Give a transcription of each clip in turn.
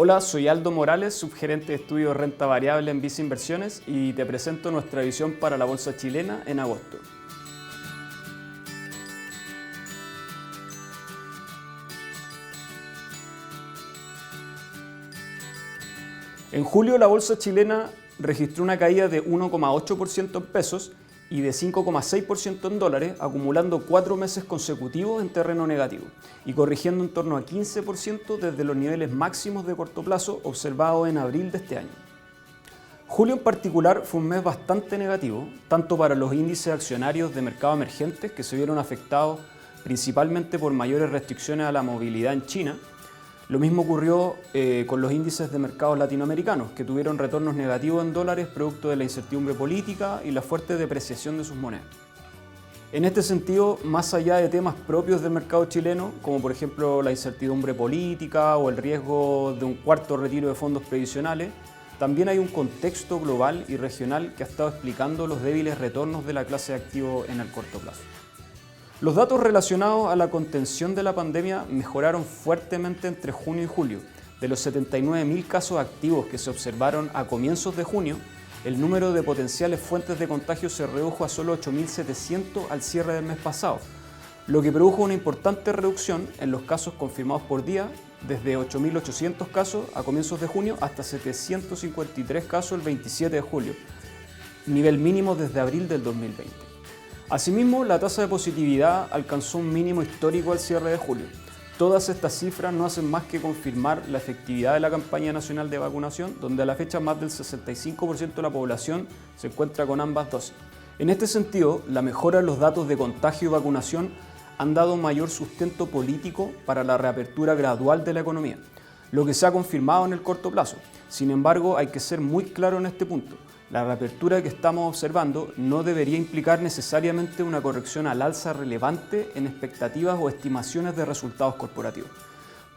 Hola, soy Aldo Morales, subgerente de estudio de renta variable en Visa Inversiones y te presento nuestra visión para la bolsa chilena en agosto. En julio la bolsa chilena registró una caída de 1,8% en pesos y de 5,6% en dólares, acumulando 4 meses consecutivos en terreno negativo y corrigiendo en torno a 15% desde los niveles máximos de corto plazo observados en abril de este año. Julio en particular fue un mes bastante negativo, tanto para los índices accionarios de mercado emergentes que se vieron afectados principalmente por mayores restricciones a la movilidad en China. Lo mismo ocurrió con los índices de mercados latinoamericanos, que tuvieron retornos negativos en dólares producto de la incertidumbre política y la fuerte depreciación de sus monedas. En este sentido, más allá de temas propios del mercado chileno, como por ejemplo la incertidumbre política o el riesgo de un cuarto retiro de fondos previsionales, también hay un contexto global y regional que ha estado explicando los débiles retornos de la clase de activos en el corto plazo. Los datos relacionados a la contención de la pandemia mejoraron fuertemente entre junio y julio. De los 79.000 casos activos que se observaron a comienzos de junio, el número de potenciales fuentes de contagio se redujo a solo 8.700 al cierre del mes pasado, lo que produjo una importante reducción en los casos confirmados por día, desde 8.800 casos a comienzos de junio hasta 753 casos el 27 de julio, nivel mínimo desde abril del 2020. Asimismo, la tasa de positividad alcanzó un mínimo histórico al cierre de julio. Todas estas cifras no hacen más que confirmar la efectividad de la campaña nacional de vacunación, donde a la fecha más del 65% de la población se encuentra con ambas dosis. En este sentido, la mejora en los datos de contagio y vacunación han dado mayor sustento político para la reapertura gradual de la economía, lo que se ha confirmado en el corto plazo. Sin embargo, hay que ser muy claro en este punto. La reapertura que estamos observando no debería implicar necesariamente una corrección al alza relevante en expectativas o estimaciones de resultados corporativos,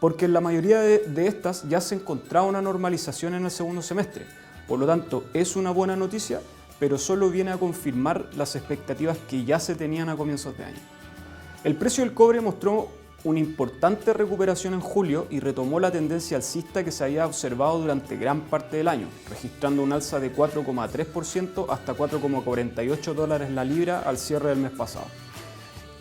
porque en la mayoría de estas ya se encontraba una normalización en el segundo semestre. Por lo tanto, es una buena noticia, pero solo viene a confirmar las expectativas que ya se tenían a comienzos de año. El precio del cobre mostró una importante recuperación en julio y retomó la tendencia alcista que se había observado durante gran parte del año, registrando un alza de 4,3% hasta $4,48 la libra al cierre del mes pasado.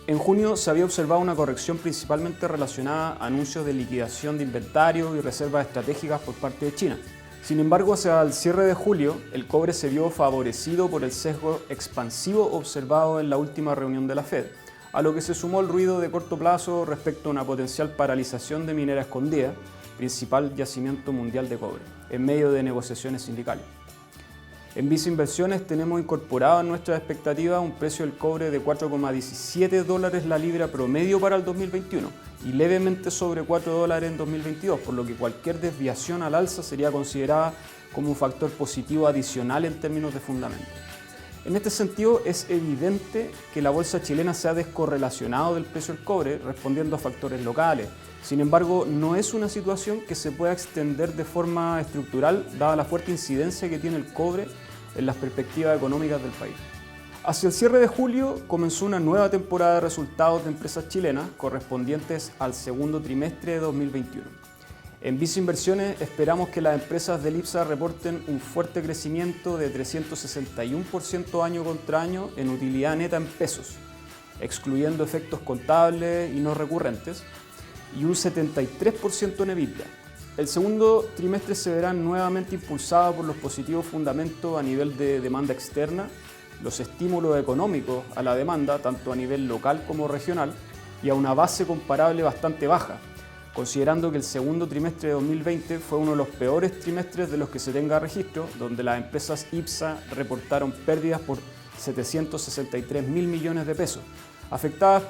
En junio se había observado una corrección principalmente relacionada a anuncios de liquidación de inventarios y reservas estratégicas por parte de China. Sin embargo, hacia el cierre de julio, el cobre se vio favorecido por el sesgo expansivo observado en la última reunión de la Fed, a lo que se sumó el ruido de corto plazo respecto a una potencial paralización de Minera Escondida, principal yacimiento mundial de cobre, en medio de negociaciones sindicales. En Visa Inversiones tenemos incorporado en nuestras expectativas un precio del cobre de $4,17 la libra promedio para el 2021 y levemente sobre $4 en 2022, por lo que cualquier desviación al alza sería considerada como un factor positivo adicional en términos de fundamento. En este sentido, es evidente que la bolsa chilena se ha descorrelacionado del precio del cobre, respondiendo a factores locales. Sin embargo, no es una situación que se pueda extender de forma estructural, dada la fuerte incidencia que tiene el cobre en las perspectivas económicas del país. Hacia el cierre de julio comenzó una nueva temporada de resultados de empresas chilenas correspondientes al segundo trimestre de 2021. En Visa Inversiones esperamos que las empresas del IPSA reporten un fuerte crecimiento de 361% año contra año en utilidad neta en pesos, excluyendo efectos contables y no recurrentes, y un 73% en EBITDA. El segundo trimestre se verá nuevamente impulsado por los positivos fundamentos a nivel de demanda externa, los estímulos económicos a la demanda, tanto a nivel local como regional, y a una base comparable bastante baja, considerando que el segundo trimestre de 2020 fue uno de los peores trimestres de los que se tenga registro, donde las empresas IPSA reportaron pérdidas por 763.000 millones de pesos, afectadas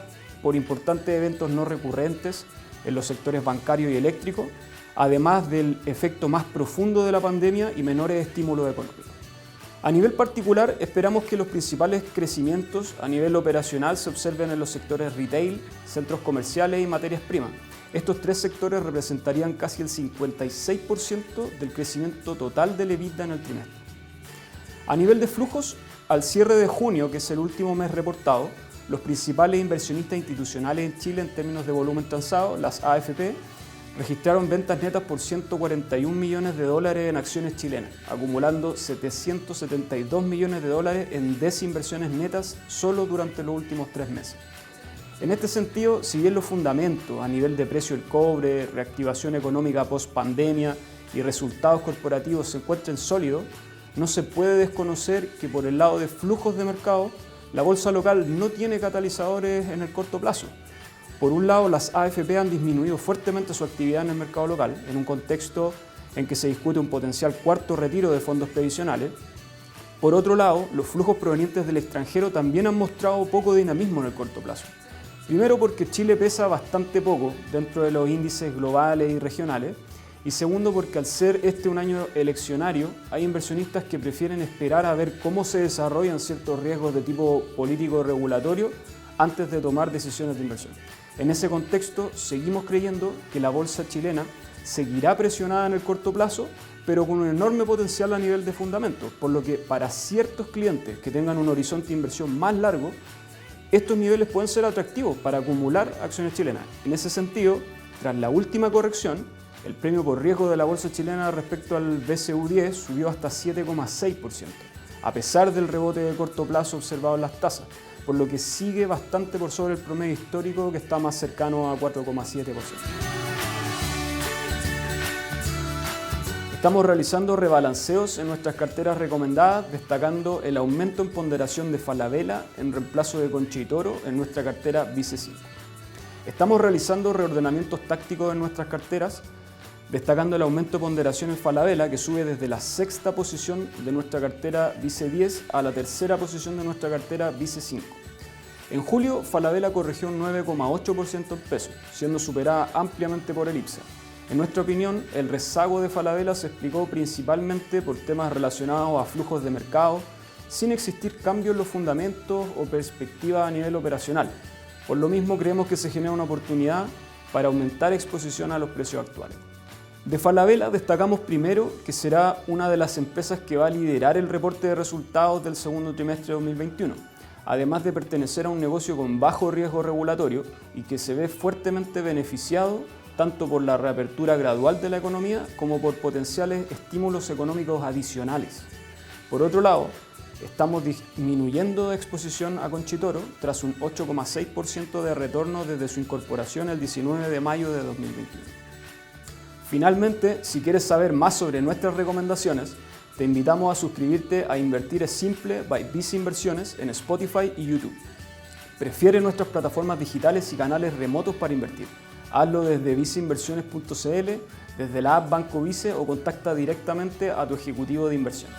por importantes eventos no recurrentes en los sectores bancario y eléctrico, además del efecto más profundo de la pandemia y menores estímulos económicos. A nivel particular, esperamos que los principales crecimientos a nivel operacional se observen en los sectores retail, centros comerciales y materias primas. Estos tres sectores representarían casi el 56% del crecimiento total del EBITDA en el trimestre. A nivel de flujos, al cierre de junio, que es el último mes reportado, los principales inversionistas institucionales en Chile en términos de volumen transado, las AFP, registraron ventas netas por 141 millones de dólares en acciones chilenas, acumulando 772 millones de dólares en desinversiones netas solo durante los últimos 3 meses. En este sentido, si bien los fundamentos a nivel de precio del cobre, reactivación económica post-pandemia y resultados corporativos se encuentran sólidos, no se puede desconocer que por el lado de flujos de mercado, la bolsa local no tiene catalizadores en el corto plazo. Por un lado, las AFP han disminuido fuertemente su actividad en el mercado local, en un contexto en que se discute un potencial cuarto retiro de fondos previsionales. Por otro lado, los flujos provenientes del extranjero también han mostrado poco dinamismo en el corto plazo. Primero porque Chile pesa bastante poco dentro de los índices globales y regionales, y segundo porque al ser este un año eleccionario, hay inversionistas que prefieren esperar a ver cómo se desarrollan ciertos riesgos de tipo político regulatorio antes de tomar decisiones de inversión. En ese contexto, seguimos creyendo que la bolsa chilena seguirá presionada en el corto plazo, pero con un enorme potencial a nivel de fundamentos, por lo que para ciertos clientes que tengan un horizonte de inversión más largo, estos niveles pueden ser atractivos para acumular acciones chilenas. En ese sentido, tras la última corrección, el premio por riesgo de la bolsa chilena respecto al BCU10 subió hasta 7,6%, a pesar del rebote de corto plazo observado en las tasas, por lo que sigue bastante por sobre el promedio histórico que está más cercano a 4,7%. Estamos realizando rebalanceos en nuestras carteras recomendadas, destacando el aumento en ponderación de Falabella en reemplazo de Concha y Toro en nuestra cartera Vice 5. Estamos realizando reordenamientos tácticos en nuestras carteras, destacando el aumento de ponderación en Falabella, que sube desde la 6ª posición de nuestra cartera Vice 10 a la 3ª posición de nuestra cartera Vice 5. En julio, Falabella corrigió un 9,8% en pesos, siendo superada ampliamente por el IPSA. En nuestra opinión, el rezago de Falabella se explicó principalmente por temas relacionados a flujos de mercado, sin existir cambios en los fundamentos o perspectivas a nivel operacional. Por lo mismo, creemos que se genera una oportunidad para aumentar exposición a los precios actuales. De Falabella destacamos primero que será una de las empresas que va a liderar el reporte de resultados del segundo trimestre de 2021, además de pertenecer a un negocio con bajo riesgo regulatorio y que se ve fuertemente beneficiado tanto por la reapertura gradual de la economía como por potenciales estímulos económicos adicionales. Por otro lado, estamos disminuyendo de exposición a Concha y Toro tras un 8,6% de retorno desde su incorporación el 19 de mayo de 2021. Finalmente, si quieres saber más sobre nuestras recomendaciones, te invitamos a suscribirte a Invertir es Simple by Vice Inversiones en Spotify y YouTube. Prefiere nuestras plataformas digitales y canales remotos para invertir. Hazlo desde viceinversiones.cl, desde la app Banco Vice o contacta directamente a tu ejecutivo de inversión.